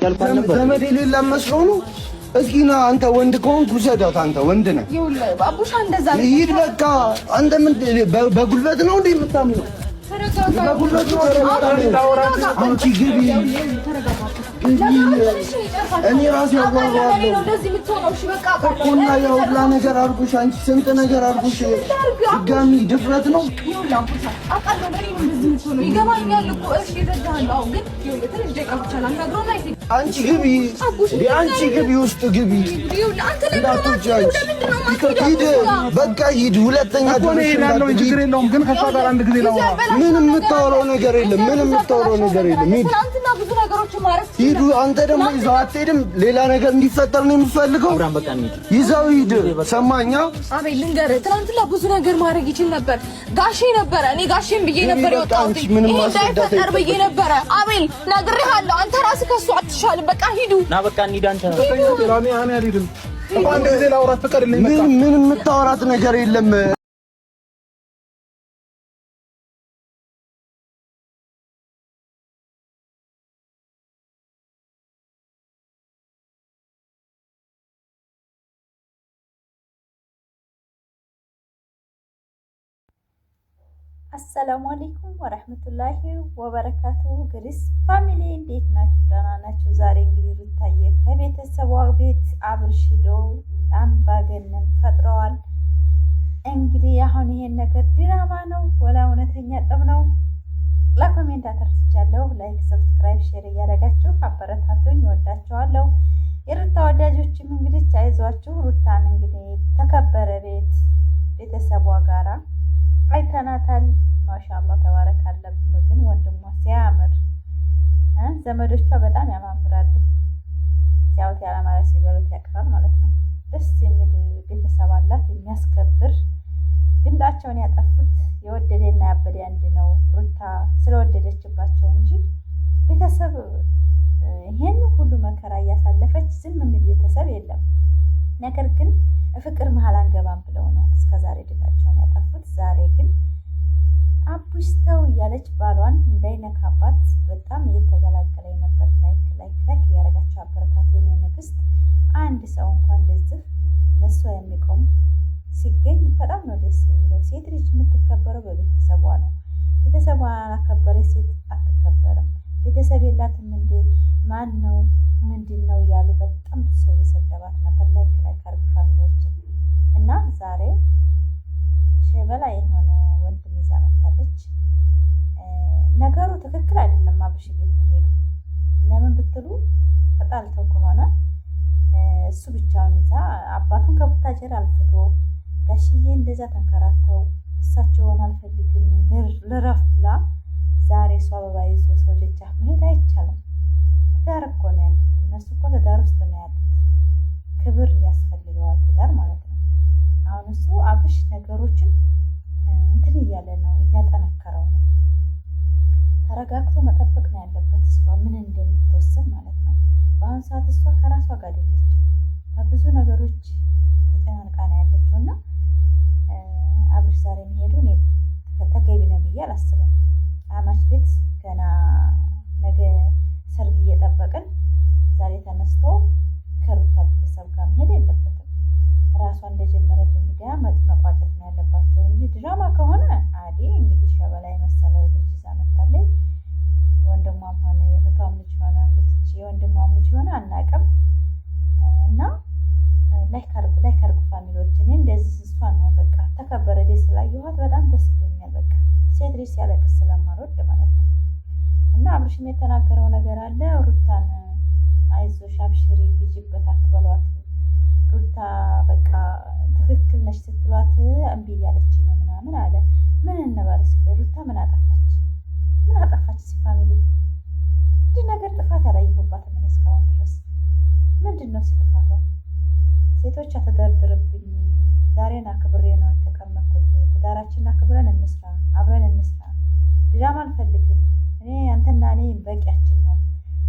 እያልኩ ነበር። ዘመድ የሌለ መስሎ ነው። እስኪ ና አንተ ወንድ ከሆንክ ውሰዳት። አንተ ወንድ ነህ። ይኸውልህ አቡሻ እንደዛ ነው። ሂድ በቃ። አንተ ምን በጉልበት ነው እንዴ የምታምነው? በጉልበት ነው። አንቺ ግቢ። እኔ ራሴ አዋራለሁ እኮ እና ያውላ ነገር አድርጎሽ አንቺ ስንት ነገር አድርጎሽ ድጋሚ ድፍረት ነው። አንቺ ግቢ፣ አንቺ ግቢ፣ ውስጥ ግቢ። ሂድ በቃ ሂድ። ሁለተኛ ምንም የምታወራው ነገር የለም። ምንም የምታወራው ነገር የለም። ሂድ። አንተ ደግሞ ይዘው አትሄድም። ሌላ ነገር እንዲፈጠር ነው የምፈልገው። ይዘው ሂድ። ሰማኛ አቤል፣ ልንገርህ፣ ትናንትና ብዙ ነገር ማድረግ ይችል ነበር። ጋሼ ነበረ። እኔ ጋሼም ብዬ ነበር የወጣሁት። እንዳይፈጠር ብዬ ነበረ። አቤል ነግሬሃለሁ። አንተ ራስህ ከሱ አትሻልም። በቃ ሂዱ። ና በቃ እንሂድ። አንተ ምንም የምታወራት ነገር የለም። አሰላሙ አለይኩም ወረህመቱላሂ ወበረካቱ። ግሪስ ፋሚሊ እንዴት ናችሁ? ደህና ናችሁ? ዛሬ እንግዲህ ሩታዬ ከቤተሰቧ ቤት አብርሽ ሄዶ አምባገነን ፈጥረዋል። እንግዲህ አሁን ይሄን ነገር ድራማ ነው ወላ እውነተኛ ጠብ ነው? ለኮሜንት አተርቻለሁ። ላይክ፣ ሰብስክራይብ፣ ሼር እያደረጋችሁ አበረታቱኝ። እወዳችኋለሁ። የሩታ ወዳጆችም እንግዲህ አይዟችሁ። ሩታን እንግዲህ ተከበረ ቤት ቤተሰቧ ጋራ አይተናታል። ማሻአላህ ተባረካለ። ግን ወንድሟ ሲያምር ዘመዶቿ በጣም ያማምራሉ። ሲያዩት ያላማረ ሲበሉት ያቅራል ማለት ነው። ደስ የሚል ቤተሰብ አላት፣ የሚያስከብር። ድምጣቸውን ያጠፉት የወደደና ያበደ አንድ ነው። ሩታ ስለወደደችባቸው እንጂ ቤተሰብ ይሄን ሁሉ መከራ እያሳለፈች ዝም የሚል ቤተሰብ የለም። ነገር ግን ፍቅር መሀል አንገባም ብለው ነው እስከዛሬ ድምጣቸውን ያጠፉት። ዛሬ ግን አቡስተው እያለች ባሏን እንዳይነካባት በጣም እየተገላገለኝ ነበር። ላይክ እያደረጋቸው አበረታት። የኔ ንግስት፣ አንድ ሰው እንኳን እንደዚህ ለሷ የሚቆም ሲገኝ በጣም ነው ደስ የሚለው። ሴት ልጅ የምትከበረው በቤተሰቧ ነው። ቤተሰቧ ያላከበረች ሴት አትከበርም። ቤተሰብ የላትም እንዴ? ማን ነው ምንድን ነው እያሉ በጣም ብዙ ሰው እየሰደባት ነበር። ላይክ አርግ ፋሚሊዎችን እና ዛሬ ሸበላ የሆነ ወንድም ይዛ መታለች። ነገሩ ትክክል አይደለም አብርሽ ቤት መሄዱ። ለምን ብትሉ ተጣልተው ከሆነ እሱ ብቻውን ይዛ አባቱን ከቡታጀር አልፍቶ ጋሽዬ እንደዛ ተንከራተው እሳቸውን አልፈልግም ልረፍ ብላ ዛሬ እሱ አበባ ይዞ ሰው ደጃፍ መሄድ አይቻልም። ትዳር እኮ ነው ያሉት እነሱ እኮ ትዳር ውስጥ ነው ያሉት። ክብር ያስፈልገዋል ትዳር ማለት ነው። አሁን እሱ አብርሽ ነገሮችን እንትን እያለ ነው፣ እያጠነከረው ነው። ተረጋግቶ መጠበቅ ነው ያለበት እሷ ምን እንደምትወስን ማለት ነው። በአሁኑ ሰዓት እሷ ከራሷ ጋር አይደለችም፣ በብዙ ነገሮች ተጨናንቃ ነው ያለችው እና አብርሽ ዛሬ መሄዱ ተገቢ ነው ብዬ አላስብም። አማች ቤት ገና ነገ ሰርግ እየጠበቅን ዛሬ ተነስቶ ከሩታ ቤተሰብ ጋር መሄድ የለበትም። ራሷ እንደጀመረ በሚዲያ መቋጨት ነው ያለባቸው እንጂ ድራማ ከሆነ አዴ እንግዲህ ሸበላ የመሰለ ልጅ ይዛ መታለች። ወንድሟም ሆነ የእህቷም ልጅ ሆነ እንግዲህ የወንድሟም ልጅ ሆነ አናውቅም። እና ላይክ አድርጉ ፋሚሊዎች። እኔ እንደዚህ እሷን በቃ ተከበረ ቤት ስላየኋት በጣም ደስ ብሎኛል። በቃ ሴት ልጅ ሲያለቅስ ስለማልወድ ማለት ነው። እና አብርሽም የተናገረው ነገር አለ። ሩታን አይዞሽ አብሽሪ ሂጂበት አትበሏት። ሩታ በቃ ትክክል ነች ስትሏት እምቢ እያለች ነው ምናምን አለ። ምን እንበል እስኪ ሩታ ምን አጠፋች? ምን አጠፋች? ፋሚሊ አንድ ነገር ጥፋት ያላየሁባትም እኔ እስካሁን ድረስ። ምንድን ነው ጥፋቷ? ሴቶች አትደርድርብኝ፣ ትዳሬን አክብሬ ነው የተቀመጥኩት። ትዳራችንን አክብረን እንስራ፣ አብረን እንስራ። ድራማ አልፈልግም እኔ አንተና እኔ በቂያችን ነው፣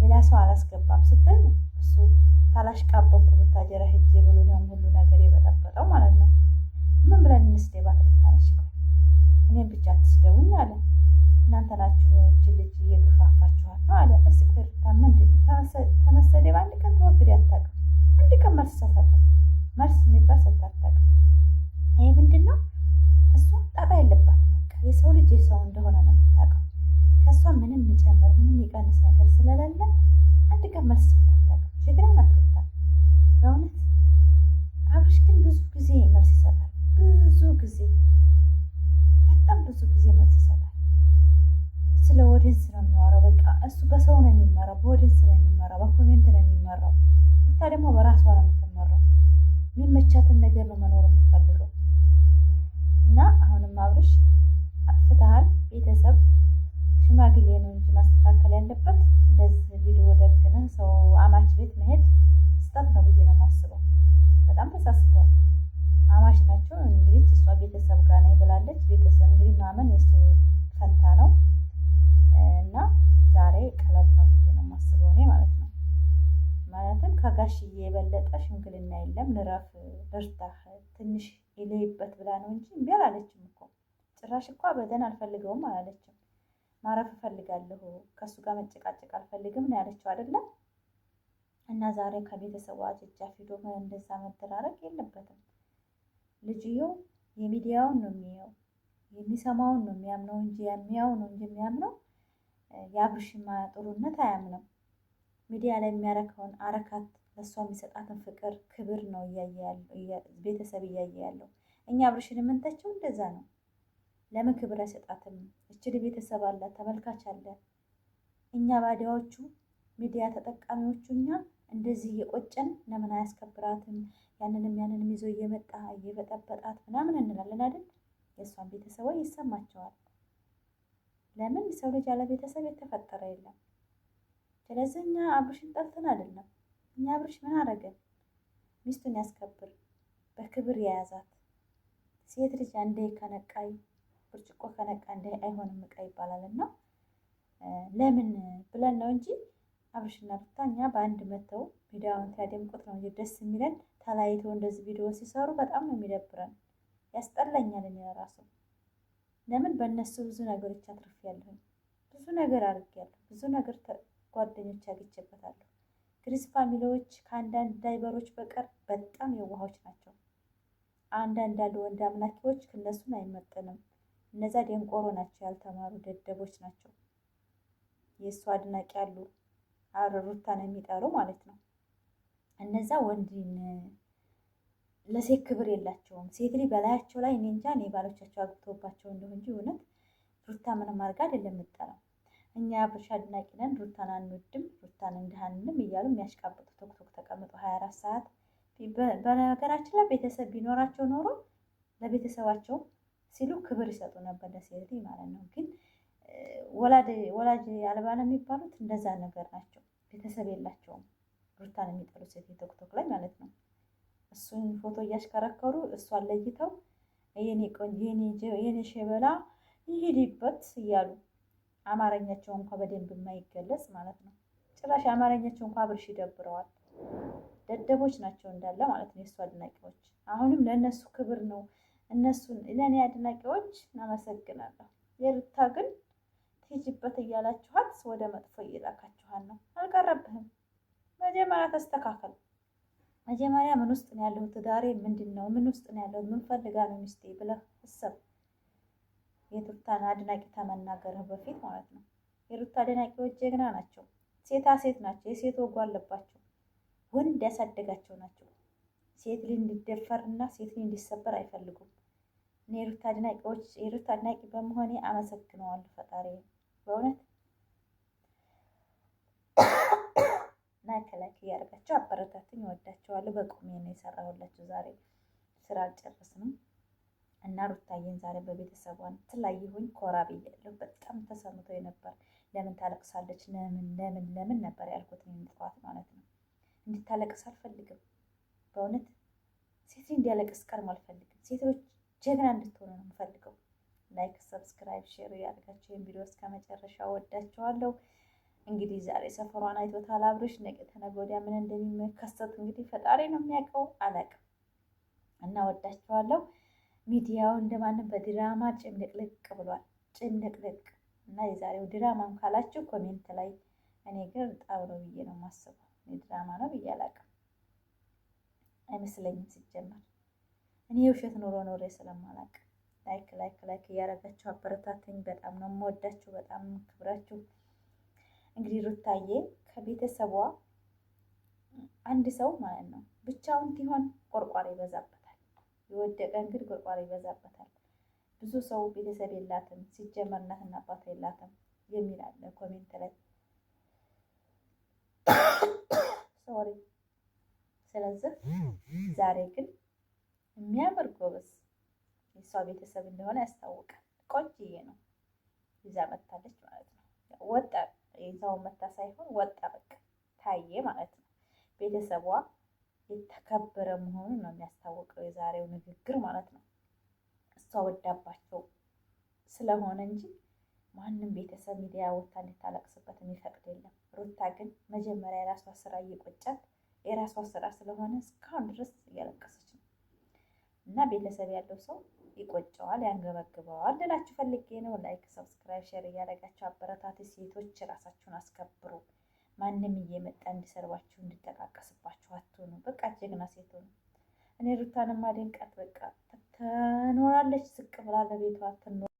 ሌላ ሰው አላስገባም ስትል እሱ ታላሽቃበኩ ቡታጀራ ሄጄ ብሎ ይሄን ሁሉ ነገር የበጠበጠው ማለት ነው። ምን ብለን እንስደባት? ብታነሽ እኔም ብቻ አትስደውኝ አለ። እናንተ ናችሁ እቺ ልጅ እየገፋፋችኋት ነው አለ። እስኪ ሩታ ምንድን ነው ከመሰደብ አንድ ቀን ተወግድ አታውቅም። አንድ ቀን መልስ ሰጣት። መልስ የሚባል ሰጣት። ይሄ ምንድነው? እሷ ጣጣ የለባትም። በቃ የሰው ልጅ የሰው እንደሆነ ነው የምታውቀው። ከእሷ ምንም የሚጨምር ምንም የሚቀንስ ነገር ስለሌለ አንድ ቀን መልስ ሰጣት። ጀግና ናት ሩታ በእውነት። አብርሽ ግን ብዙ ጊዜ መልስ ይሰጣል። ብዙ ጊዜ በጣም ብዙ ጊዜ መልስ ይሰጣል። ስለ ወደንስ ነው የሚያወራው። በቃ እሱ በሰው ነው የሚመራው፣ በወደንስ ነው የሚመራው፣ በኮሜንት ነው የሚመራው። ሩታ ደግሞ በራሷ ነው የምትመራው። የሚመቻትን ነገር ነው መኖር የምትፈልገው። እና አሁንም አብርሽ አጥፍተሃል። ቤተሰብ ሽማግሌ ነው እንጂ ማስተካከል ያለበት እንደዚህ ቪዲዮ ደግነህ ሰው አማች ቤት መሄድ ስህተት ነው ብዬ ነው የማስበው። በጣም ተሳስቷል። አማች ናቸው እንግዲህ እሷ ቤተሰብ ጋር ነኝ ብላለች። ቤተሰብ እንግዲህ ማመን የሱ ፈንታ ነው እና ዛሬ ቀለጥ ነው ብዬ ነው የማስበው እኔ ማለት ነው። ማለትም ከጋሽዬ የበለጠ ሽምግልና የለም። ልረፍ ልርታህ ትንሽ ይለይበት ብላ ነው እንጂ እምቢ አላለችም እኮ። ጭራሽ እኮ አበደን አልፈልገውም አላለችም። ማረፍ እፈልጋለሁ ከእሱ ጋር መጨቃጨቅ አልፈልግም ነው ያለችው አይደለም። እና ዛሬ ከቤተሰቡ አጅጃፍ ሂዶ እንደዛ መደራረግ የለበትም። ልጅየው የሚዲያውን ነው የሚያየው፣ የሚሰማውን ነው የሚያምነው እንጂ የሚያው ነው እንጂ የሚያምነው የአብርሽማ ጥሩነት አያምነው። ሚዲያ ላይ የሚያረከውን አረካት ለእሷ የሚሰጣትን ፍቅር ክብር ነው ቤተሰብ እያየ ያለው። እኛ አብርሽን የምንተቸው እንደዛ ነው። ለምን ክብር አይሰጣትም? እችል ቤተሰብ አለ፣ ተመልካች አለ። እኛ ባዲያዎቹ ሚዲያ ተጠቃሚዎቹ እኛ እንደዚህ እየቆጨን ለምን አያስከብራትም? ያንንም ይዞ እየመጣ እየበጠበጣት ምናምን እንላለን አይደል? የእሷን ቤተሰቦች ይሰማቸዋል። ለምን ሰው ልጅ ያለ ቤተሰብ የተፈጠረ የለም። ስለዚህ እኛ አብርሽን ጠልተን አይደለም። እኛ አብርሽ ምን አደረገን? ሚስቱን ያስከብር፣ በክብር የያዛት ሴት ልጅ አንዴ ከነቃይ ብርጭቆ ከነቃ እንደ አይሆንም እቃ ይባላል። እና ለምን ብለን ነው እንጂ አብርሽና ሩታ እኛ በአንድ መተው ቪዲዮውን ሲያደምቁት ነው እንጂ ደስ የሚለን። ተለያይተው እንደዚህ ቪዲዮ ሲሰሩ በጣም ነው የሚደብረን፣ ያስጠላኛል። እኔ ራሱ ለምን በእነሱ ብዙ ነገሮች አትርፌያለሁ፣ ብዙ ነገር አድርጌያለሁ፣ ብዙ ነገር ጓደኞች አግኝቼበታለሁ። ግሪስ ፋሚሊዎች ከአንዳንድ ዳይበሮች በቀር በጣም የዋሆች ናቸው። አንዳንድ ያሉ ወንድ አምላኪዎች እነሱን አይመጥንም። እነዛ ደንቆሮ ናቸው፣ ያልተማሩ ደደቦች ናቸው። የእሱ አድናቂ ያሉ ሩታን የሚጠሩ ማለት ነው። እነዛ ወንድን ለሴት ክብር የላቸውም። ሴት ልጅ በላያቸው ላይ እኔ እንጃ፣ እኔ ባሎቻቸው አግብቶባቸው እንደሆነ እንጂ እውነት ሩታ ምንም አድርጋ አይደለም የምጠራው። እኛ አብርሽ አድናቂ ነን፣ ሩታን አንወድም፣ ሩታን እንድሃንንም እያሉ የሚያሽቃብጡ ቶክቶክ ተቀምጦ 24 ሰዓት። በነገራችን ላይ ቤተሰብ ቢኖራቸው ኖሮ ለቤተሰባቸው ሲሉ ክብር ይሰጡ ነበር፣ ለሴት ማለት ነው። ግን ወላጅ አልባ ነው የሚባሉት እንደዛ ነገር ናቸው። ቤተሰብ የላቸውም። ሩታን የሚጠሉ ሴት ቶክቶክ ላይ ማለት ነው። እሱን ፎቶ እያሽከረከሩ እሷን ለይተው የኔ ቆንጆ የኔ ሸበላ ይሄድበት እያሉ አማርኛቸው እንኳ በደንብ የማይገለጽ ማለት ነው። ጭራሽ አማርኛቸው እንኳ አብርሽ ይደብረዋል። ደደቦች ናቸው እንዳለ ማለት ነው የእሱ አድናቂዎች። አሁንም ለእነሱ ክብር ነው። እነሱን ለእኔ አድናቂዎች እናመሰግናለሁ። የሩታ ግን ትሄጂበት እያላችኋት ወደ መጥፎ እየላካችኋት ነው። አልቀረብህም። መጀመሪያ ተስተካከል። መጀመሪያ ምን ውስጥ ነው ያለው? ትዳሬ ምንድን ነው? ምን ውስጥ ነው ያለው? ምን ፈልጋ ነው ሚስቴ ብለህ እሰብ። የሩታን አድናቂ ከመናገርህ በፊት ማለት ነው። የሩታ አድናቂዎች ጀግና ናቸው። ሴታ ሴት ናቸው። የሴት ወጉ አለባቸው። ወንድ ያሳደጋቸው ናቸው። ሴት ልጅ እንዲደፈርና ሴት ልጅ እንዲሰበር አይፈልጉም። እኔ የሩታ አድናቂ በመሆኔ አመሰግነዋለሁ ፈጣሪ በእውነት ላይክ እያደረጋቸው አበረታትኝ። እወዳቸዋለሁ። በቁሜ ነው የሰራሁላቸው። ዛሬ ስራ አልጨረስንም እና ሩታዬን ዛሬ በቤተሰቧን ትላይሁኝ ኮራ ብያለሁ። በጣም ተሰምቶ ነበር። ለምን ታለቅሳለች? ለምን ነበር ያልኩት ጠዋት ማለት ነው። እንድታለቅስ አልፈልግም በእውነት ሴት እንዲያለቅስ ቀርም አልፈልግም። ሴቶች ጀግና እንድትሆኑ ነው የምፈልገው። ላይክ፣ ሰብስክራይብ፣ ሼር ያደርጋችሁ ይህን ቪዲዮ እስከ መጨረሻ ወዳችኋለሁ። እንግዲህ ዛሬ ሰፈሯን አይቶታል አብርሽ። ነገ ተነገ ወዲያ ምን እንደሚከሰት እንግዲህ ፈጣሪ ነው የሚያውቀው፣ አላውቅም። እና ወዳችኋለሁ። ሚዲያው እንደማንም በድራማ ጭምልቅልቅ ብሏል፣ ጭምልቅልቅ። እና የዛሬው ድራማም ካላችሁ ኮሜንት ላይ፣ እኔ ግን ጣውረው ብዬ ነው የማስበው። ድራማ ነው ብዬ አላውቅም። አይመስለኝም ሲጀመር። እኔ የውሸት ኑሮ ኖሬ ስለማላውቅ ላይክ እያደረጋችሁ አበረታተኝ። በጣም ነው የምወዳችሁ፣ በጣም ነው ክብራችሁ። እንግዲህ ሩታዬ ከቤተሰቧ አንድ ሰው ማለት ነው ብቻውን ሲሆን ቆርቋሪ ይበዛበታል። የወደቀ እንግዲህ ቆርቋሪ ይበዛበታል። ብዙ ሰው ቤተሰብ የላትም ሲጀመር እናትና አባት የላትም የሚል አለ ኮሜንት ላይ ሶሪ። ስለዚህ ዛሬ ግን የሚያምር ጎበዝ የሷ ቤተሰብ እንደሆነ ያስታውቃል። ቆንጆዬ ነው ይዛ መታለች ማለት ነው። ወጣ ይዛው መታ ሳይሆን ወጣ በቃ ታየ ማለት ነው። ቤተሰቧ የተከበረ መሆኑን ነው የሚያስታውቀው የዛሬው ንግግር ማለት ነው። እሷ ወዳባቸው ስለሆነ እንጂ ማንም ቤተሰብ ሚዲያ ወታ እንድታለቅስበት የሚፈቅድ የለም። ሩታ ግን መጀመሪያ የራሷ ስራ እየቆጫት የራሷ ስራ ስለሆነ እስካሁን ድረስ እያለቀሰች ነው። እና ቤተሰብ ያለው ሰው ይቆጨዋል፣ ያንገበግበዋል ልላችሁ ፈልጌ ነው። ላይክ፣ ሰብስክራይብ፣ ሼር እያደረጋችሁ አበረታት። ሴቶች ራሳችሁን አስከብሩ። ማንም እየመጣ እንዲሰርባችሁ እንዲጠቃቀስባችሁ አትሆኑ። በቃ ጀግና ሴት ሆኑ። እኔ ሩታን ማደንቃት በቃ ትኖራለች ዝቅ ብላ ለቤቷ ትኖር